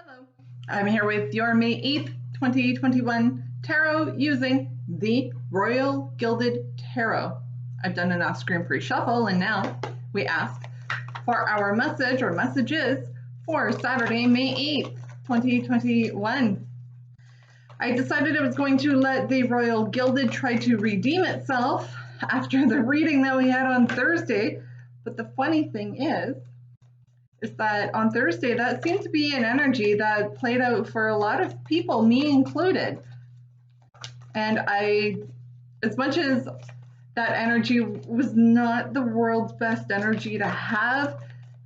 Hello, I'm here with your May 8th, 2021 tarot using the Royal Gilded Tarot. I've done an off-screen pre-shuffle and now we ask for our message or messages for Saturday, May 8th, 2021. I decided I was going to let the Royal Gilded try to redeem itself after the reading that we had on Thursday, but the funny thing is that on Thursday, that seemed to be an energy that played out for a lot of people, me included. And as much as that energy was not the world's best energy to have,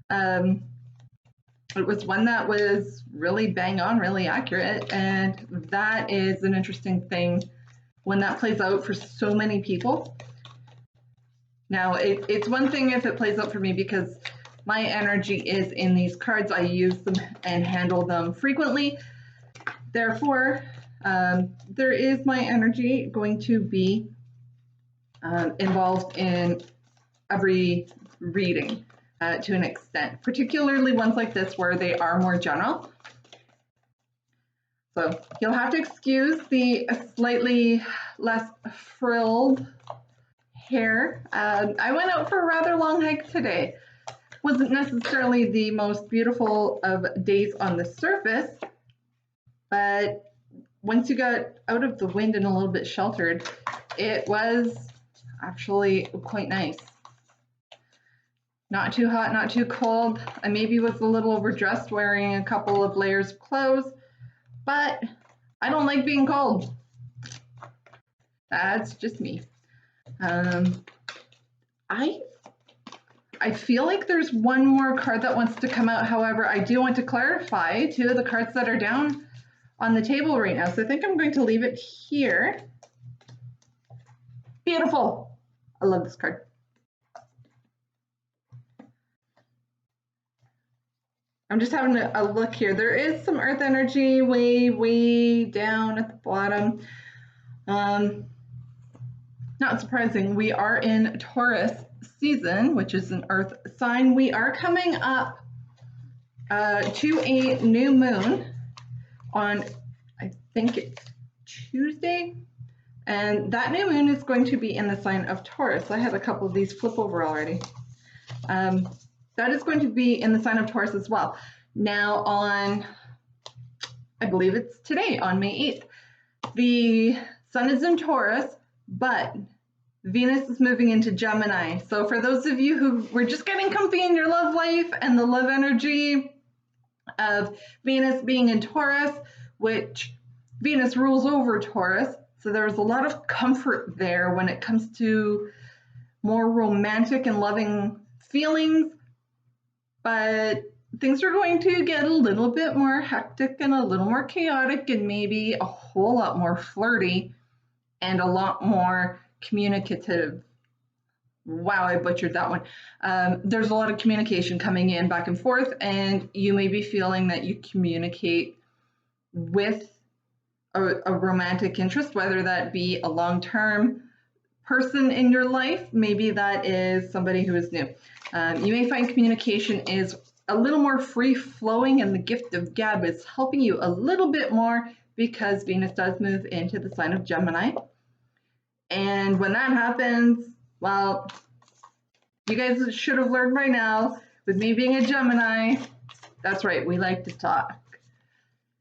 it was one that was really bang on, really accurate. And that is an interesting thing when that plays out for so many people. Now, it's one thing if it plays out for me because my energy is in these cards. I use them and handle them frequently. Therefore, there is my energy going to be involved in every reading to an extent, particularly ones like this where they are more general. So you'll have to excuse the slightly less frilled hair. I went out for a rather long hike today. Wasn't necessarily the most beautiful of days on the surface, but once you got out of the wind and a little bit sheltered, it was actually quite nice. Not too hot, not too cold. I maybe was a little overdressed wearing a couple of layers of clothes, but I don't like being cold. That's just me. I feel like there's one more card that wants to come out. However, I do want to clarify two of the cards that are down on the table right now. So I think I'm going to leave it here. Beautiful. I love this card. I'm just having a look here. There is some earth energy way down at the bottom. Not surprising. We are in Taurus season, which is an earth sign. We are coming up to a new moon on, I think it's Tuesday, and that new moon is going to be in the sign of Taurus. I had a couple of these flip over already. That is going to be in the sign of Taurus as well. Now on, I believe it's today, on May 8th, the sun is in Taurus, but Venus is moving into Gemini. So for those of you who were just getting comfy in your love life and the love energy of Venus being in Taurus, which Venus rules over Taurus, so there was a lot of comfort there when it comes to more romantic and loving feelings, but things are going to get a little bit more hectic and a little more chaotic and maybe a whole lot more flirty and a lot more communicative. Wow, I butchered that one. There's a lot of communication coming in back and forth, and you may be feeling that you communicate with a romantic interest, whether that be a long-term person in your life, maybe that is somebody who is new. You may find communication is a little more free-flowing, and the gift of gab is helping you a little bit more because Venus does move into the sign of Gemini. And when that happens, well, you guys should have learned by now, with me being a Gemini, that's right, we like to talk.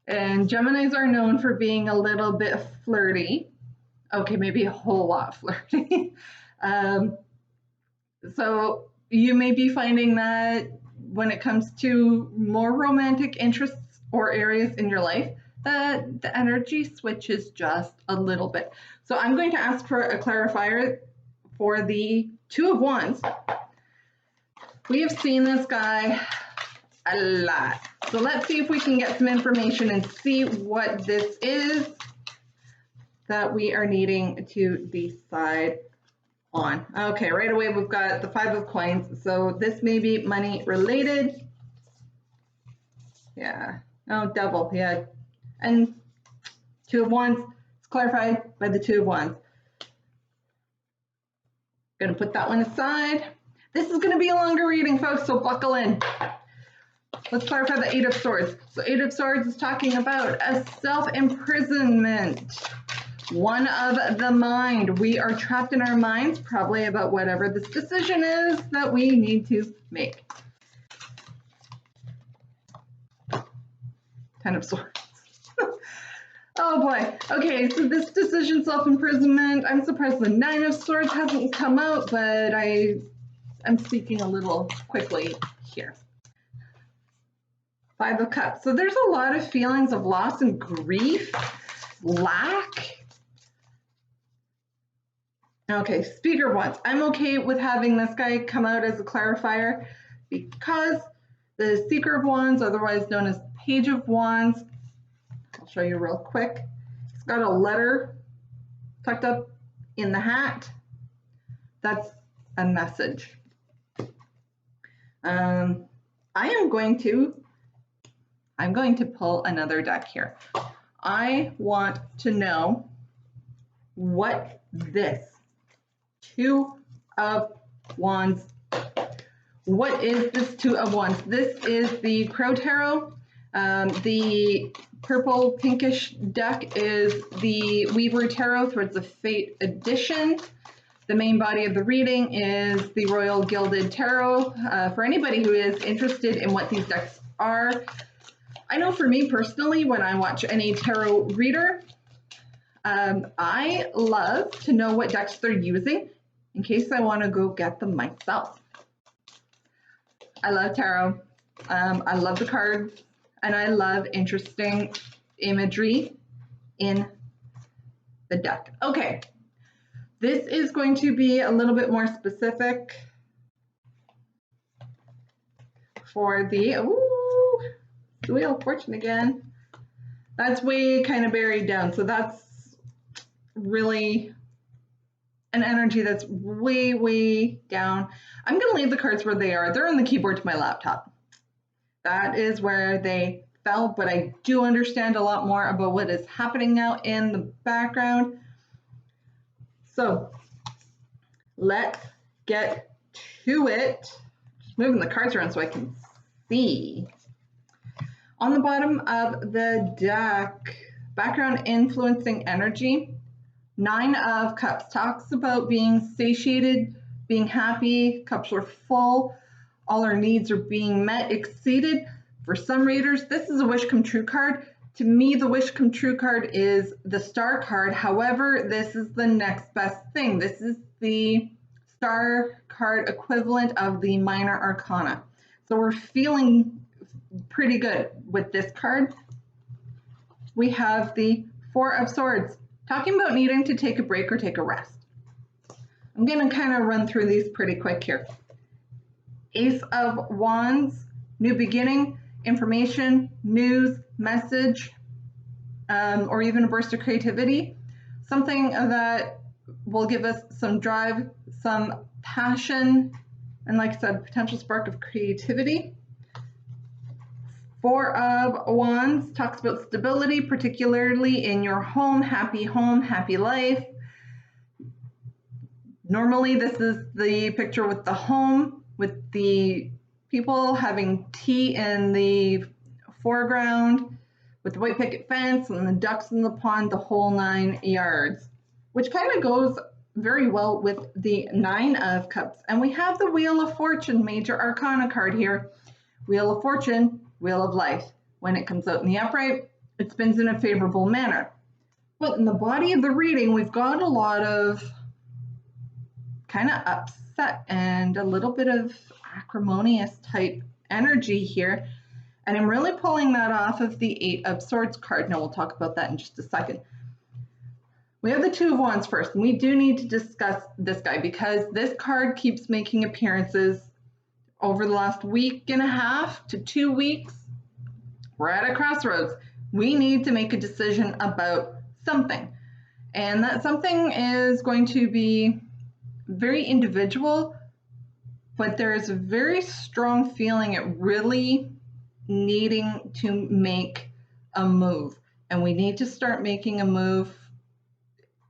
And Geminis are known for being a little bit flirty. Okay, maybe a whole lot flirty. So you may be finding that when it comes to more romantic interests or areas in your life, that the energy switches just a little bit. So I'm going to ask for a clarifier for the Two of Wands. We have seen this guy a lot. So let's see if we can get some information and see what this is that we are needing to decide on. Okay, right away we've got the Five of Coins. So this may be money related. Yeah. Oh, Devil. Yeah. And Two of Wands. It's clarified by the Two of Wands. Gonna put that one aside. This is gonna be a longer reading, folks, so buckle in. Let's clarify the Eight of Swords. So Eight of Swords is talking about a self-imprisonment, one of the mind. We are trapped in our minds, probably about whatever this decision is that we need to make. Ten of Swords. Oh boy. Okay, so this decision, self-imprisonment, I'm surprised the Nine of Swords hasn't come out, but I'm speaking a little quickly here. Five of Cups. So there's a lot of feelings of loss and grief, lack. Okay, Speaker of Wands. I'm okay with having this guy come out as a clarifier because the Seeker of Wands, otherwise known as Page of Wands, I'll show you real quick. It's got a letter tucked up in the hat. That's a message. I'm going to pull another deck here. I want to know what this Two of Wands, what is this Two of Wands? This is the Crow Tarot. The purple pinkish deck is the Weaver Tarot Threads of Fate edition. The main body of the reading is the Royal Gilded Tarot. For anybody who is interested in what these decks are, I know for me personally, when I watch any tarot reader, I love to know what decks they're using in case I want to go get them myself. I love tarot. I love the cards, and I love interesting imagery in the deck. Okay, this is going to be a little bit more specific for the Wheel of Fortune again. That's way kind of buried down, so that's really an energy that's way, way down. I'm going to leave the cards where they are. They're on the keyboard to my laptop. That is where they fell, but I do understand a lot more about what is happening now in the background. So let's get to it. Just moving the cards around so I can see. On the bottom of the deck, background influencing energy. Nine of Cups talks about being satiated, being happy, cups are full, all our needs are being met, exceeded. For some readers, this is a wish come true card. To me, the wish come true card is the Star card. However, this is the next best thing. This is the Star card equivalent of the Minor Arcana. So we're feeling pretty good with this card. We have the Four of Swords, talking about needing to take a break or take a rest. I'm going to kind of run through these pretty quick here. Ace of Wands, new beginning, information, news, message, or even a burst of creativity. Something that will give us some drive, some passion, and like I said, potential spark of creativity. Four of Wands talks about stability, particularly in your home, happy life. Normally, this is the picture with the home, with the people having tea in the foreground, with the white picket fence and the ducks in the pond, the whole 9 yards, which kind of goes very well with the Nine of Cups. And we have the Wheel of Fortune, Major Arcana card here. Wheel of Fortune, Wheel of Life. When it comes out in the upright, it spins in a favorable manner. But in the body of the reading, we've got a lot of kind of upset and a little bit of acrimonious type energy here. And I'm really pulling that off of the Eight of Swords card. Now we'll talk about that in just a second. We have the Two of Wands first, and we do need to discuss this guy because this card keeps making appearances over the last week and a half to 2 weeks. We're at a crossroads. We need to make a decision about something. And that something is going to be very individual, but there's a very strong feeling at really needing to make a move. And we need to start making a move.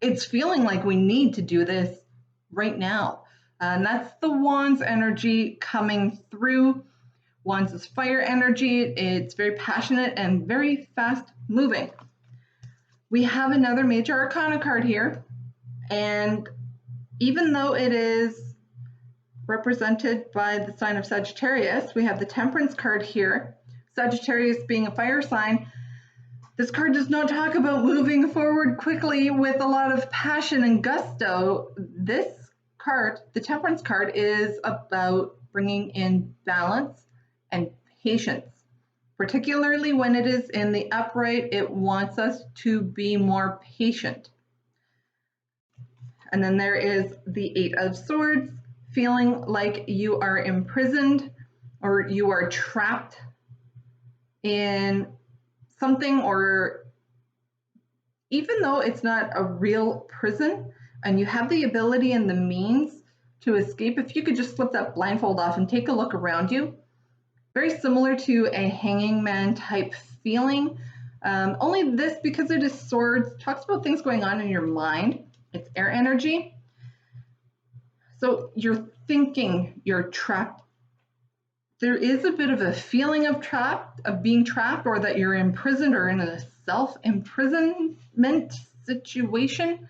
It's feeling like we need to do this right now. And that's the Wands energy coming through. Wands is fire energy. It's very passionate and very fast moving. We have another major arcana card here, and even though it is represented by the sign of Sagittarius, we have the Temperance card here. Sagittarius being a fire sign, this card does not talk about moving forward quickly with a lot of passion and gusto. This card, the Temperance card, is about bringing in balance and patience. Particularly when it is in the upright, it wants us to be more patient. And then there is the Eight of Swords, feeling like you are imprisoned or you are trapped in something, or even though it's not a real prison and you have the ability and the means to escape, if you could just slip that blindfold off and take a look around you. Very similar to a hanging man type feeling. Only this, because it is swords, talks about things going on in your mind. It's air energy. So you're thinking you're trapped. There is a bit of a feeling of being trapped, or that you're imprisoned or in a self-imprisonment situation.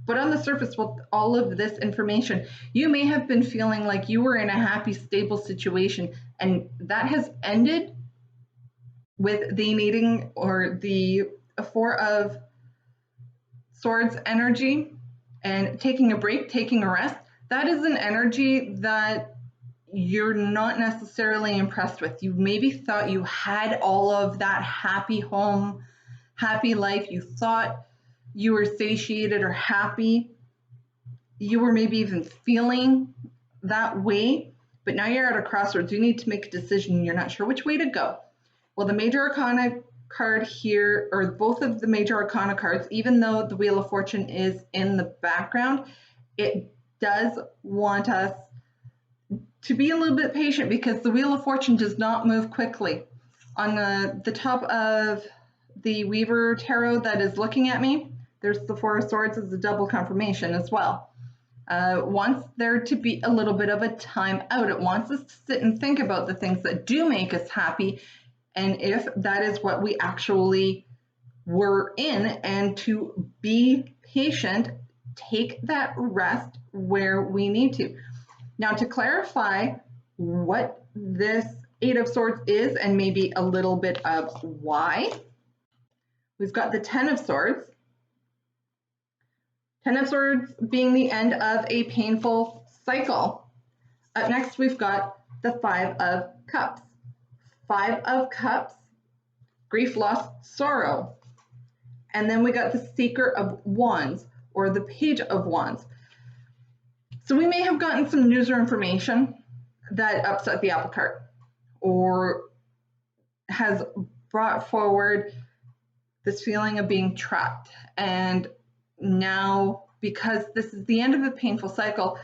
But on the surface, with all of this information, you may have been feeling like you were in a happy, stable situation, and that has ended with the needing, or the Four of Swords energy, and taking a break, taking a rest. That is an energy that you're not necessarily impressed with. You maybe thought you had all of that happy home, happy life. You thought you were satiated or happy. You were maybe even feeling that way, but now you're at a crossroads. You need to make a decision. You're not sure which way to go. Well, the major arcana card here, or both of the major arcana cards, even though the Wheel of Fortune is in the background, it does want us to be a little bit patient, because the Wheel of Fortune does not move quickly. On the top of the Weaver Tarot that is looking at me, there's the Four of Swords as a double confirmation as well. Wants there to be a little bit of a time out. It wants us to sit and think about the things that do make us happy, and if that is what we actually were in, and to be patient, take that rest where we need to. Now, to clarify what this Eight of Swords is, and maybe a little bit of why, we've got the Ten of Swords. Ten of Swords being the end of a painful cycle. Up next, we've got the Five of Cups. Five of Cups, grief, loss, sorrow. And then we got the Seeker of Wands, or the Page of Wands. So we may have gotten some news or information that upset the apple cart, or has brought forward this feeling of being trapped. And now, because this is the end of a painful cycle,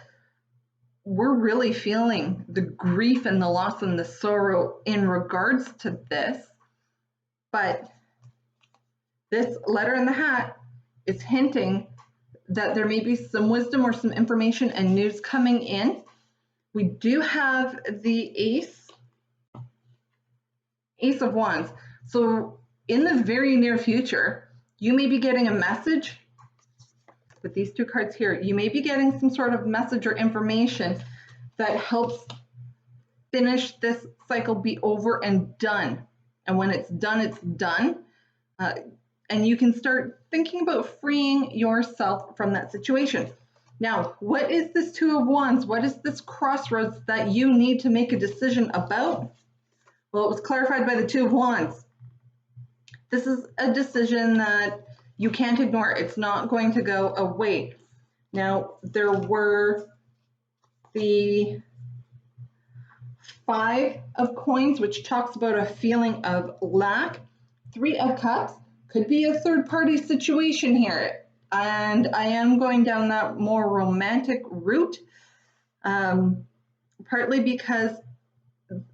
we're really feeling the grief and the loss and the sorrow in regards to this. But this letter in the hat is hinting that there may be some wisdom or some information and news coming in. We do have the Ace of Wands. So in the very near future, you may be getting a message with these two cards here. You may be getting some sort of message or information that helps finish this cycle, be over and done. And when it's done, it's done. And you can start thinking about freeing yourself from that situation. Now, what is this Two of Wands? What is this crossroads that you need to make a decision about? Well, it was clarified by the Two of Wands. This is a decision that you can't ignore. It's not going to go away. Now, there were the Five of Coins, which talks about a feeling of lack. Three of Cups could be a third-party situation here. And I am going down that more romantic route, partly because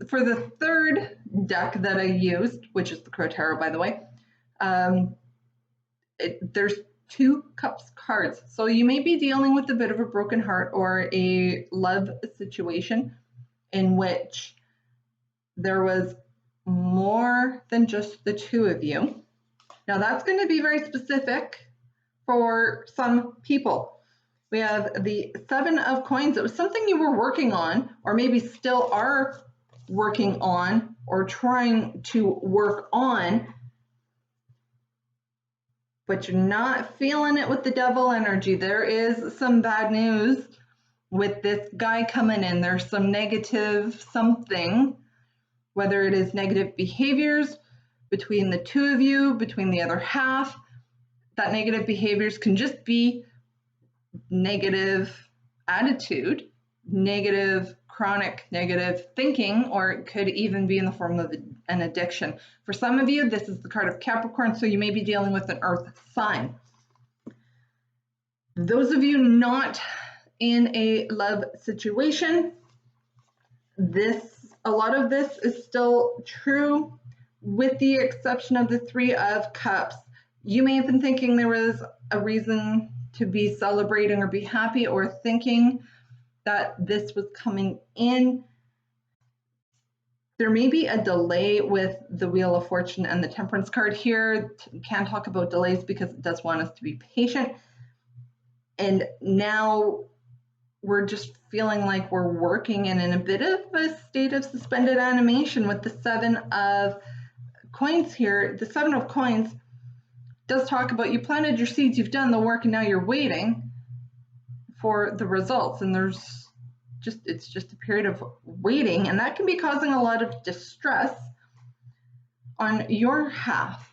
for the third deck that I used, which is the Crow Tarot, by the way, there's Two Cups cards. So you may be dealing with a bit of a broken heart or a love situation. in which there was more than just the two of you. Now that's going to be very specific for some people. We have the Seven of Coins. It was something you were working on, or maybe still are working on, or trying to work on, but you're not feeling it with the Devil energy. There is some bad news with this guy coming in. There's some negative something, whether it is negative behaviors between the two of you, between the other half. That negative behaviors can just be negative attitude, negative chronic negative thinking, or it could even be in the form of an addiction. For some of you, this is the card of Capricorn, so you may be dealing with an earth sign. Those of you not in a love situation, a lot of this is still true, with the exception of the Three of Cups. You may have been thinking there was a reason to be celebrating or be happy, or thinking that this was coming in. There may be a delay with the Wheel of Fortune and the Temperance card here. Can't talk about delays because it does want us to be patient. And now we're just feeling like we're working in a bit of a state of suspended animation with the Seven of Coins here. The Seven of Coins does talk about you planted your seeds, you've done the work, and now you're waiting for the results. And it's just a period of waiting, and that can be causing a lot of distress on your half.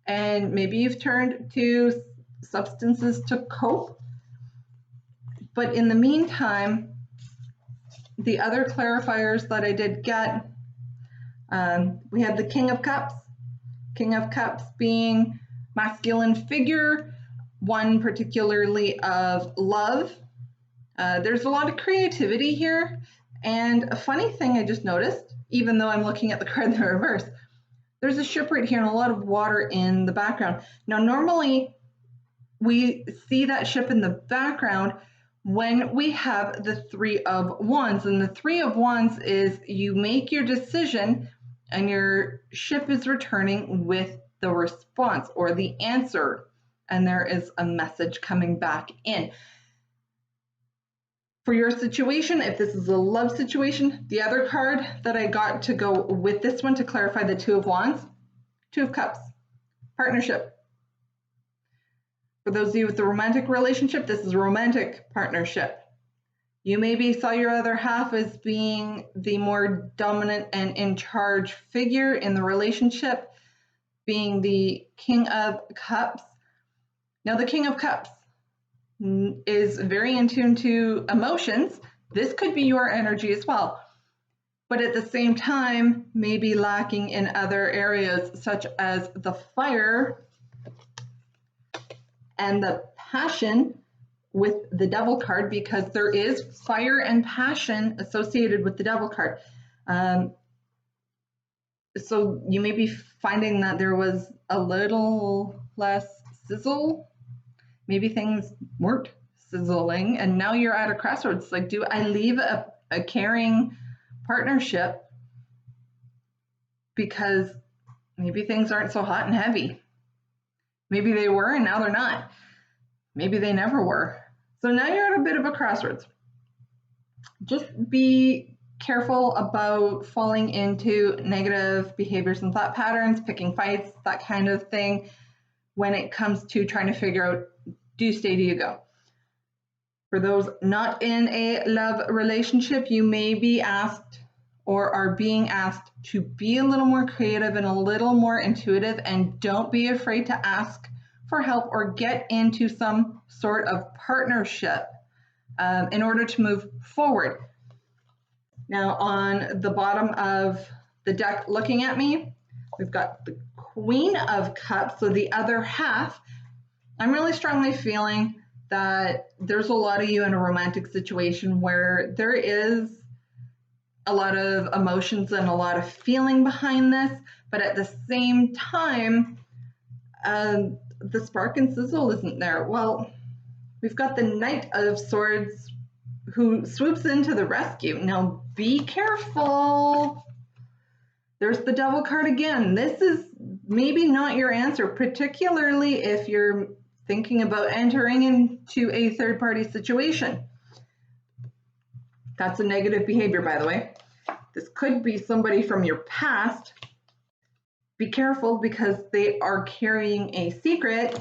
And maybe you've turned to substances to cope. But in the meantime, the other clarifiers that I did get, we have the King of Cups. King of Cups being masculine figure, one particularly of love. There's a lot of creativity here. And a funny thing I just noticed, even though I'm looking at the card in the reverse, there's a ship right here and a lot of water in the background. Now, normally we see that ship in the background when we have the Three of Wands. And the Three of Wands is you make your decision and your ship is returning with the response or the answer, and there is a message coming back in. For your situation, if this is a love situation, the other card that I got to go with this one to clarify the Two of Wands, Two of Cups, partnership. For those of you with the romantic relationship, this is a romantic partnership. You maybe saw your other half as being the more dominant and in charge figure in the relationship, being the King of Cups. Now, the King of Cups is very in tune to emotions. This could be your energy as well, but at the same time, maybe lacking in other areas such as the fire and the passion with the Devil card, because there is fire and passion associated with the Devil card. So you may be finding that there was a little less sizzle. Maybe things weren't sizzling, and now you're at a crossroads. Like, do I leave a caring partnership because maybe things aren't so hot and heavy? Maybe they were and now they're not. Maybe they never were. So now you're at a bit of a crossroads. Just be careful about falling into negative behaviors and thought patterns, picking fights, that kind of thing, when it comes to trying to figure out, do you stay, do you go? For those not in a love relationship, you may be asked or are being asked to be a little more creative and a little more intuitive, and don't be afraid to ask for help or get into some sort of partnership in order to move forward. Now, on the bottom of the deck looking at me, we've got the Queen of Cups, so the other half. I'm really strongly feeling that there's a lot of you in a romantic situation where there is a lot of emotions and a lot of feeling behind this, but at the same time, the spark and sizzle isn't there. Well, we've got the Knight of Swords, who swoops into the rescue. Now, be careful. There's the Devil card again. This is maybe not your answer, particularly if you're thinking about entering into a third-party situation. That's a negative behavior, by the way. This could be somebody from your past. Be careful because they are carrying a secret.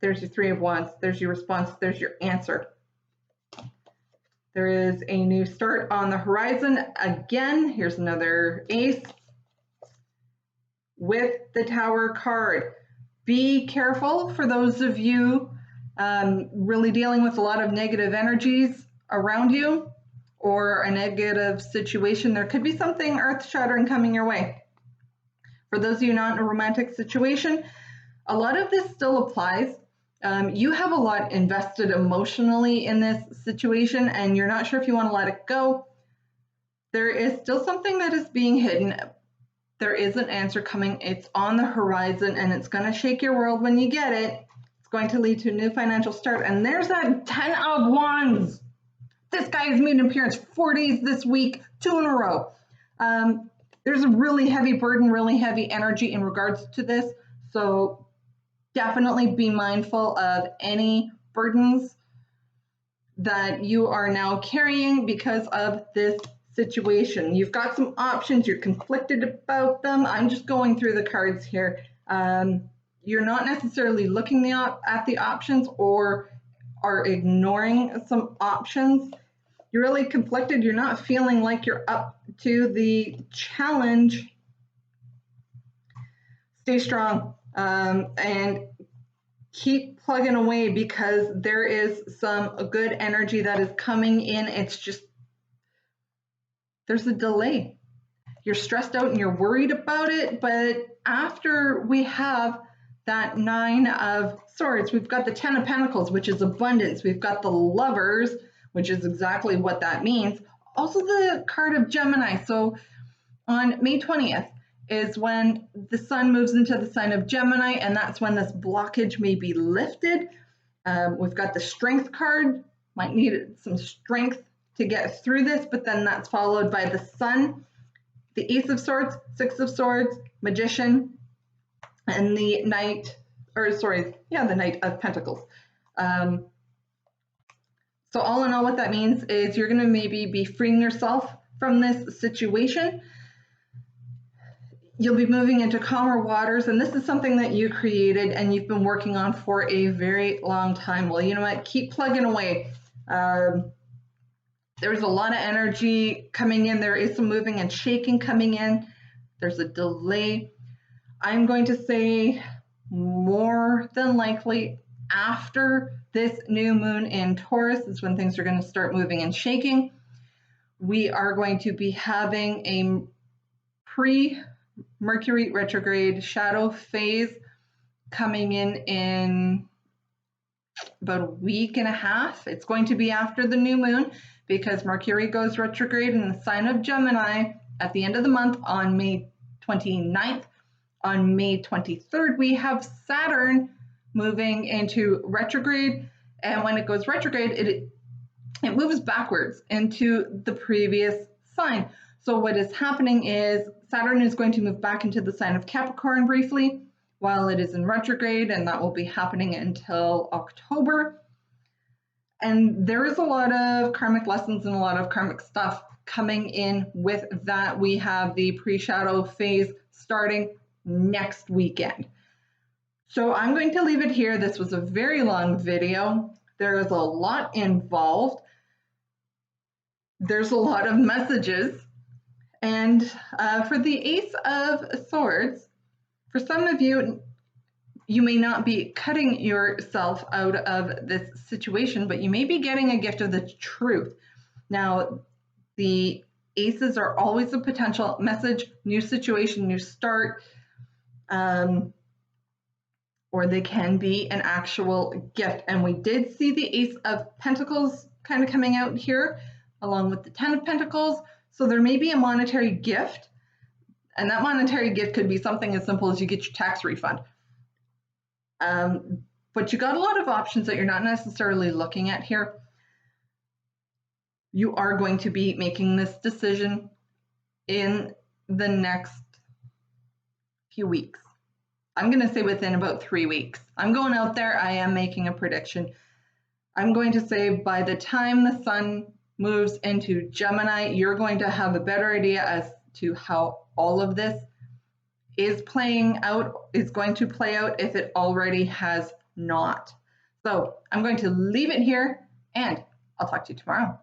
There's your Three of Wands. There's your response. There's your answer. There is a new start on the horizon. Again, here's another ace with the Tower card. Be careful for those of you really dealing with a lot of negative energies around you or a negative situation. There could be something earth-shattering coming your way. For those of you not in a romantic situation, a lot of this still applies. You have a lot invested emotionally in this situation and you're not sure if you want to let it go. There is still something that is being hidden. There is an answer coming. It's on the horizon and it's going to shake your world when you get it. It's going to lead to a new financial start. And there's that 10 of Wands. This guy has made an appearance 4 days this week, 2 in a row. There's a really heavy burden, really heavy energy in regards to this. So definitely be mindful of any burdens that you are now carrying because of this situation. You've got some options, you're conflicted about them. I'm just going through the cards here. You're not necessarily looking at the options or are ignoring some options. You're really conflicted. You're not feeling like you're up to the challenge. Stay strong and keep plugging away because there is some good energy that is coming in. It's just, there's a delay. You're stressed out and you're worried about it, but after we have that 9 of Swords, we've got the 10 of Pentacles, which is abundance. We've got the Lovers, which is exactly what that means. Also the card of Gemini. So on May 20th is when the sun moves into the sign of Gemini, and that's when this blockage may be lifted. We've got the Strength card. Might need some strength to get through this, but then that's followed by the Sun, the Ace of Swords, 6 of Swords, Magician, and the Knight, the Knight of Pentacles. So all in all, what that means is you're going to maybe be freeing yourself from this situation. You'll be moving into calmer waters, and this is something that you created and you've been working on for a very long time. Well, you know what? Keep plugging away. There's a lot of energy coming in. There is some moving and shaking coming in. There's a delay. I'm going to say more than likely after this new moon in Taurus is when things are going to start moving and shaking. We are going to be having a pre-Mercury retrograde shadow phase coming in about a week and a half. It's going to be after the new moon because Mercury goes retrograde in the sign of Gemini at the end of the month on May 29th. On May 23rd, we have Saturn moving into retrograde, and when it goes retrograde, it moves backwards into the previous sign. So what is happening is Saturn is going to move back into the sign of Capricorn briefly while it is in retrograde, and that will be happening until October. And there is a lot of karmic lessons and a lot of karmic stuff coming in with that. We have the pre-shadow phase starting next weekend. So I'm going to leave it here. This was a very long video. There is a lot involved. There's a lot of messages. And for the Ace of Swords, for some of you, you may not be cutting yourself out of this situation, but you may be getting a gift of the truth. Now, the aces are always a potential message, new situation, new start, or they can be an actual gift. And we did see the Ace of Pentacles kind of coming out here, along with the 10 of Pentacles. So there may be a monetary gift, and that monetary gift could be something as simple as you get your tax refund. But you got a lot of options that you're not necessarily looking at here. you are going to be making this decision in the next few weeks. I'm going to say within about 3 weeks. I'm going out there. I am making a prediction. I'm going to say by the time the sun moves into Gemini, you're going to have a better idea as to how all of this is playing out, is going to play out if it already has not. So I'm going to leave it here, and I'll talk to you tomorrow.